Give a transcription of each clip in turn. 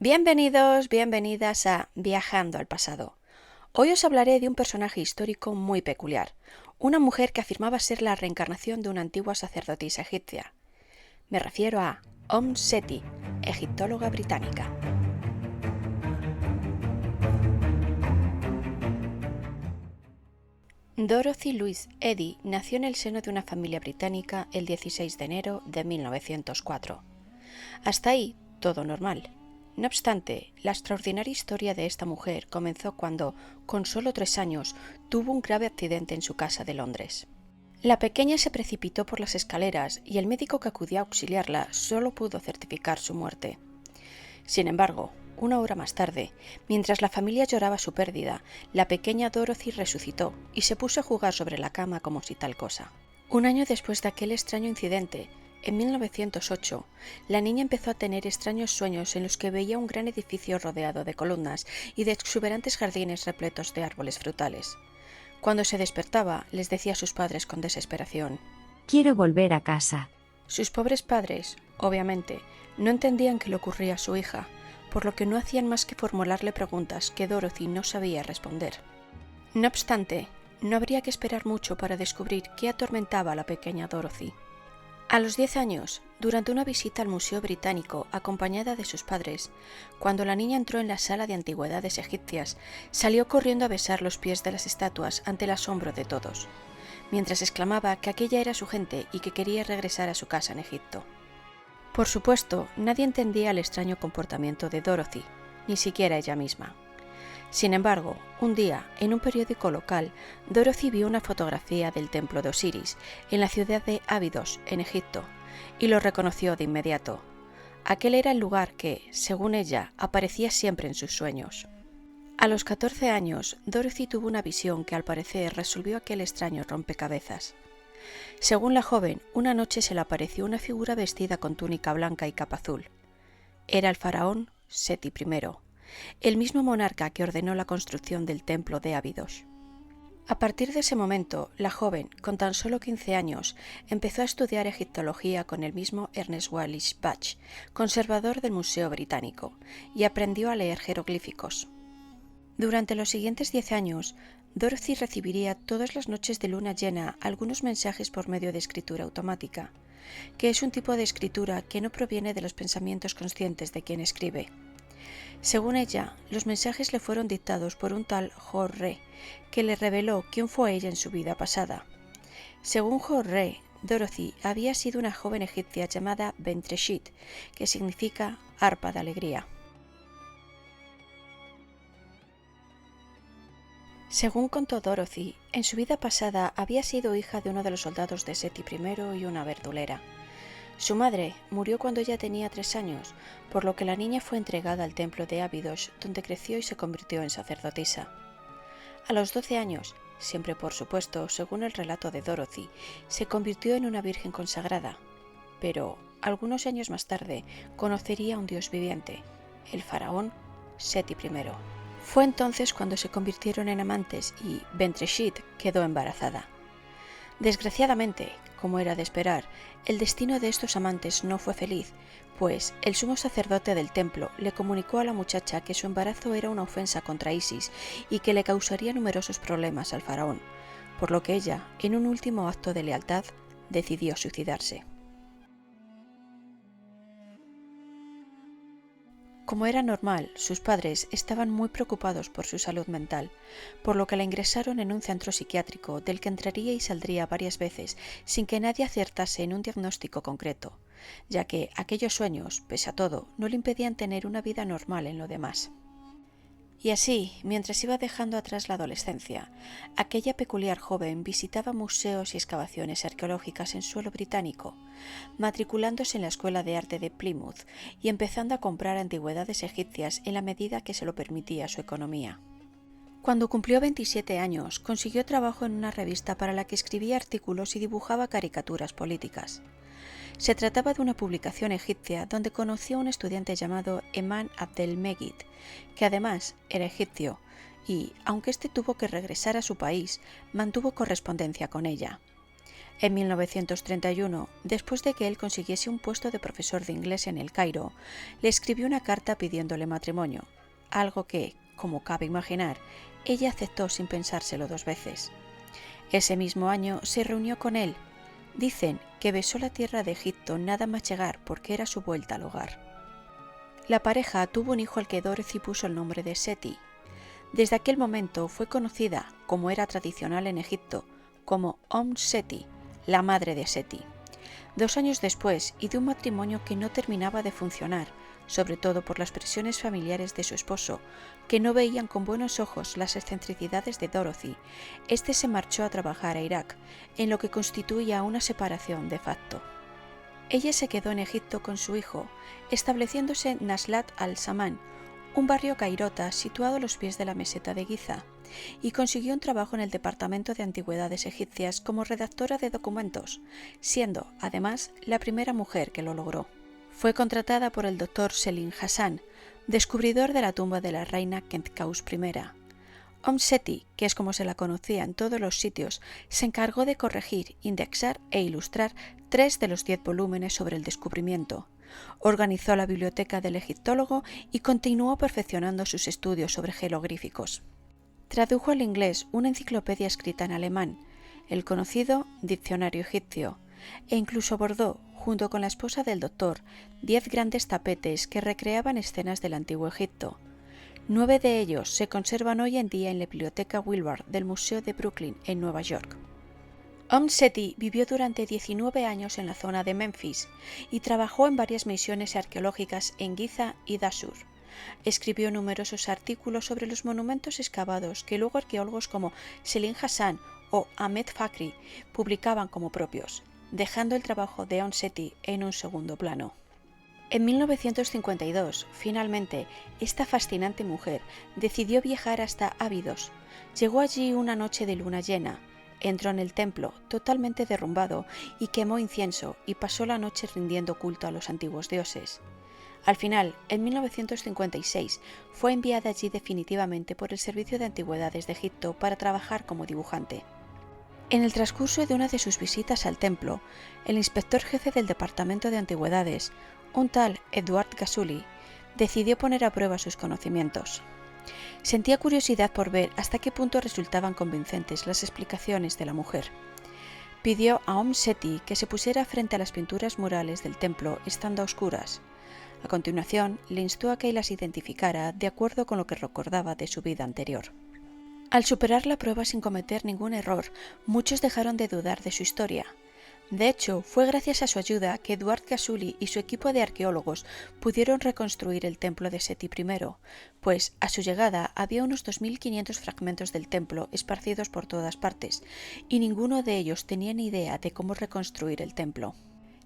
Bienvenidos, bienvenidas a Viajando al pasado. Hoy os hablaré de un personaje histórico muy peculiar, una mujer que afirmaba ser la reencarnación de una antigua sacerdotisa egipcia. Me refiero a Seti, egiptóloga británica. Dorothy Louise Eddy nació en el seno de una familia británica el 16 de enero de 1904. Hasta ahí, todo normal. No obstante, la extraordinaria historia de esta mujer comenzó cuando, con solo 3 años, tuvo un grave accidente en su casa de Londres. La pequeña se precipitó por las escaleras y el médico que acudió a auxiliarla solo pudo certificar su muerte. Sin embargo, una hora más tarde, mientras la familia lloraba su pérdida, la pequeña Dorothy resucitó y se puso a jugar sobre la cama como si tal cosa. Un año después de aquel extraño incidente, en 1908, la niña empezó a tener extraños sueños en los que veía un gran edificio rodeado de columnas y de exuberantes jardines repletos de árboles frutales. Cuando se despertaba, les decía a sus padres con desesperación: Quiero volver a casa. Sus pobres padres, obviamente, no entendían qué le ocurría a su hija, por lo que no hacían más que formularle preguntas que Dorothy no sabía responder. No obstante, no habría que esperar mucho para descubrir qué atormentaba a la pequeña Dorothy. A los 10 años, durante una visita al Museo Británico acompañada de sus padres, cuando la niña entró en la sala de antigüedades egipcias, salió corriendo a besar los pies de las estatuas ante el asombro de todos, mientras exclamaba que aquella era su gente y que quería regresar a su casa en Egipto. Por supuesto, nadie entendía el extraño comportamiento de Dorothy, ni siquiera ella misma. Sin embargo, un día, en un periódico local, Dorothy vio una fotografía del templo de Osiris, en la ciudad de Abidos, en Egipto, y lo reconoció de inmediato. Aquel era el lugar que, según ella, aparecía siempre en sus sueños. A los 14 años, Dorothy tuvo una visión que al parecer resolvió aquel extraño rompecabezas. Según la joven, una noche se le apareció una figura vestida con túnica blanca y capa azul. Era el faraón Seti I, el mismo monarca que ordenó la construcción del templo de Abidos. A partir de ese momento, la joven, con tan solo 15 años, empezó a estudiar egiptología con el mismo Ernest Wallis Budge, conservador del Museo Británico, y aprendió a leer jeroglíficos. Durante los siguientes 10 años, Dorothy recibiría todas las noches de luna llena algunos mensajes por medio de escritura automática, que es un tipo de escritura que no proviene de los pensamientos conscientes de quien escribe. Según ella, los mensajes le fueron dictados por un tal Hor-Re, que le reveló quién fue ella en su vida pasada. Según Hor-Re, Dorothy había sido una joven egipcia llamada Bentreshit, que significa arpa de alegría. Según contó Dorothy, en su vida pasada había sido hija de uno de los soldados de Seti I y una verdulera. Su madre murió cuando ella tenía 3 años, por lo que la niña fue entregada al templo de Abidos, donde creció y se convirtió en sacerdotisa. A los 12 años, siempre por supuesto según el relato de Dorothy, se convirtió en una virgen consagrada, pero algunos años más tarde conocería a un dios viviente, el faraón Seti I. Fue entonces cuando se convirtieron en amantes y Bentreshit quedó embarazada. Desgraciadamente, como era de esperar, el destino de estos amantes no fue feliz, pues el sumo sacerdote del templo le comunicó a la muchacha que su embarazo era una ofensa contra Isis y que le causaría numerosos problemas al faraón, por lo que ella, en un último acto de lealtad, decidió suicidarse. Como era normal, sus padres estaban muy preocupados por su salud mental, por lo que la ingresaron en un centro psiquiátrico del que entraría y saldría varias veces sin que nadie acertase en un diagnóstico concreto, ya que aquellos sueños, pese a todo, no le impedían tener una vida normal en lo demás. Y así, mientras iba dejando atrás la adolescencia, aquella peculiar joven visitaba museos y excavaciones arqueológicas en suelo británico, matriculándose en la Escuela de Arte de Plymouth y empezando a comprar antigüedades egipcias en la medida que se lo permitía su economía. Cuando cumplió 27 años, consiguió trabajo en una revista para la que escribía artículos y dibujaba caricaturas políticas. Se trataba de una publicación egipcia donde conoció a un estudiante llamado Eman Abdel Megid, que además era egipcio y, aunque éste tuvo que regresar a su país, mantuvo correspondencia con ella. En 1931, después de que él consiguiese un puesto de profesor de inglés en El Cairo, le escribió una carta pidiéndole matrimonio, algo que, como cabe imaginar, ella aceptó sin pensárselo dos veces. Ese mismo año se reunió con él. Dicen que besó la tierra de Egipto nada más llegar porque era su vuelta al hogar. La pareja tuvo un hijo al que Dorothy puso el nombre de Seti. Desde aquel momento fue conocida, como era tradicional en Egipto, como Seti, la madre de Seti. 2 años después, y de un matrimonio que no terminaba de funcionar, sobre todo por las presiones familiares de su esposo, que no veían con buenos ojos las excentricidades de Dorothy, este se marchó a trabajar a Irak, en lo que constituía una separación de facto. Ella se quedó en Egipto con su hijo, estableciéndose en Naslat al-Saman, un barrio cairota situado a los pies de la meseta de Giza, y consiguió un trabajo en el Departamento de Antigüedades Egipcias como redactora de documentos, siendo, además, la primera mujer que lo logró. Fue contratada por el doctor Selim Hassan, descubridor de la tumba de la reina Kentkaus I. Seti, que es como se la conocía en todos los sitios, se encargó de corregir, indexar e ilustrar 3 de los 10 volúmenes sobre el descubrimiento. Organizó la biblioteca del egiptólogo y continuó perfeccionando sus estudios sobre jeroglíficos. Tradujo al inglés una enciclopedia escrita en alemán, el conocido Diccionario Egipcio, e incluso bordó, junto con la esposa del doctor, 10 grandes tapetes que recreaban escenas del antiguo Egipto. 9 de ellos se conservan hoy en día en la Biblioteca Wilbur del Museo de Brooklyn, en Nueva York. Seti vivió durante 19 años en la zona de Memphis y trabajó en varias misiones arqueológicas en Giza y Dashur. Escribió numerosos artículos sobre los monumentos excavados que luego arqueólogos como Selim Hassan o Ahmed Fakri publicaban como propios, dejando el trabajo de Seti en un segundo plano. En 1952, finalmente, esta fascinante mujer decidió viajar hasta Abidos. Llegó allí una noche de luna llena, entró en el templo totalmente derrumbado y quemó incienso y pasó la noche rindiendo culto a los antiguos dioses. Al final, en 1956, fue enviada allí definitivamente por el Servicio de Antigüedades de Egipto para trabajar como dibujante. En el transcurso de una de sus visitas al templo, el inspector jefe del Departamento de Antigüedades, un tal Edward Gasuli, decidió poner a prueba sus conocimientos. Sentía curiosidad por ver hasta qué punto resultaban convincentes las explicaciones de la mujer. Pidió a Seti que se pusiera frente a las pinturas murales del templo estando a oscuras. A continuación, le instó a que las identificara de acuerdo con lo que recordaba de su vida anterior. Al superar la prueba sin cometer ningún error, muchos dejaron de dudar de su historia. De hecho, fue gracias a su ayuda que Edward Gasuli y su equipo de arqueólogos pudieron reconstruir el templo de Seti I, pues a su llegada había unos 2.500 fragmentos del templo esparcidos por todas partes, y ninguno de ellos tenía ni idea de cómo reconstruir el templo.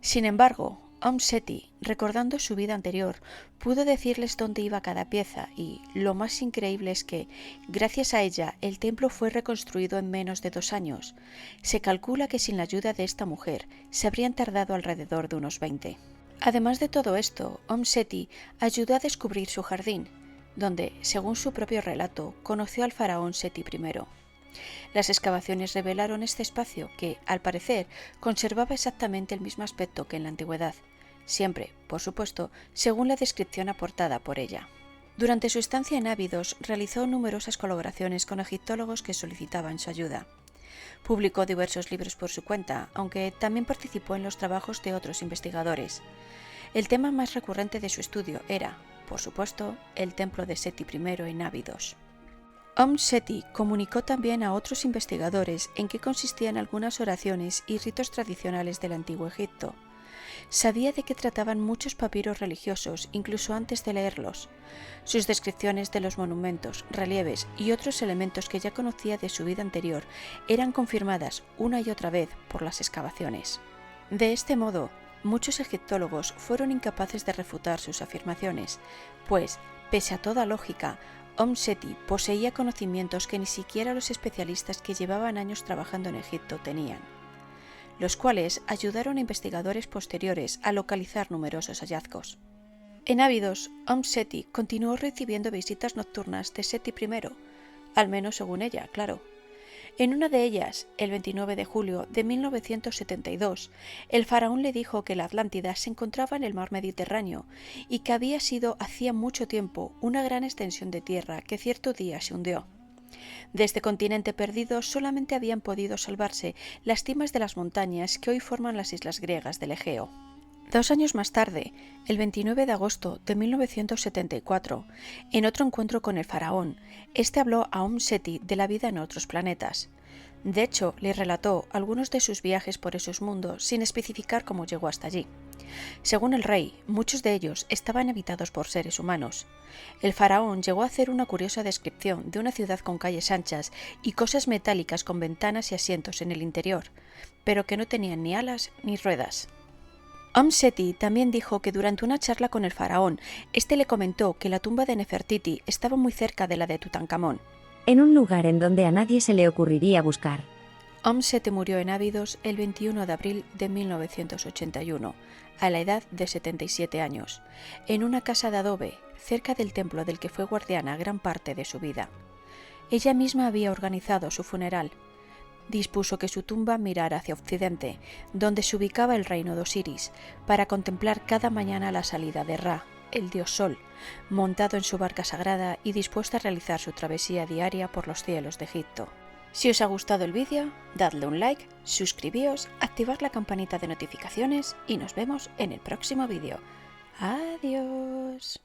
Sin embargo, Seti, recordando su vida anterior, pudo decirles dónde iba cada pieza y, lo más increíble es que, gracias a ella, el templo fue reconstruido en menos de 2 años. Se calcula que sin la ayuda de esta mujer se habrían tardado alrededor de unos 20. Además de todo esto, Seti ayudó a descubrir su jardín, donde, según su propio relato, conoció al faraón Seti I. Las excavaciones revelaron este espacio que, al parecer, conservaba exactamente el mismo aspecto que en la antigüedad, siempre, por supuesto, según la descripción aportada por ella. Durante su estancia en Abidos, realizó numerosas colaboraciones con egiptólogos que solicitaban su ayuda. Publicó diversos libros por su cuenta, aunque también participó en los trabajos de otros investigadores. El tema más recurrente de su estudio era, por supuesto, el templo de Seti I en Abidos. Seti comunicó también a otros investigadores en qué consistían algunas oraciones y ritos tradicionales del antiguo Egipto. Sabía de qué trataban muchos papiros religiosos, incluso antes de leerlos. Sus descripciones de los monumentos, relieves y otros elementos que ya conocía de su vida anterior eran confirmadas una y otra vez por las excavaciones. De este modo, muchos egiptólogos fueron incapaces de refutar sus afirmaciones, pues, pese a toda lógica, Seti poseía conocimientos que ni siquiera los especialistas que llevaban años trabajando en Egipto tenían, los cuales ayudaron a investigadores posteriores a localizar numerosos hallazgos. En Abidos, Seti continuó recibiendo visitas nocturnas de Seti I, al menos según ella, claro. En una de ellas, el 29 de julio de 1972, el faraón le dijo que la Atlántida se encontraba en el mar Mediterráneo y que había sido hacía mucho tiempo una gran extensión de tierra que cierto día se hundió. De este continente perdido solamente habían podido salvarse las cimas de las montañas que hoy forman las islas griegas del Egeo. 2 años más tarde, el 29 de agosto de 1974, en otro encuentro con el faraón, este habló a Seti de la vida en otros planetas. De hecho, le relató algunos de sus viajes por esos mundos sin especificar cómo llegó hasta allí. Según el rey, muchos de ellos estaban habitados por seres humanos. El faraón llegó a hacer una curiosa descripción de una ciudad con calles anchas y cosas metálicas con ventanas y asientos en el interior, pero que no tenían ni alas ni ruedas. Seti también dijo que durante una charla con el faraón, este le comentó que la tumba de Nefertiti estaba muy cerca de la de Tutankamón. En un lugar en donde a nadie se le ocurriría buscar. Seti murió en Abidos el 21 de abril de 1981, a la edad de 77 años, en una casa de adobe, cerca del templo del que fue guardiana gran parte de su vida. Ella misma había organizado su funeral. Dispuso que su tumba mirara hacia occidente, donde se ubicaba el reino de Osiris, para contemplar cada mañana la salida de Ra, el dios Sol, montado en su barca sagrada y dispuesto a realizar su travesía diaria por los cielos de Egipto. Si os ha gustado el vídeo, dadle un like, suscribíos, activad la campanita de notificaciones y nos vemos en el próximo vídeo. ¡Adiós!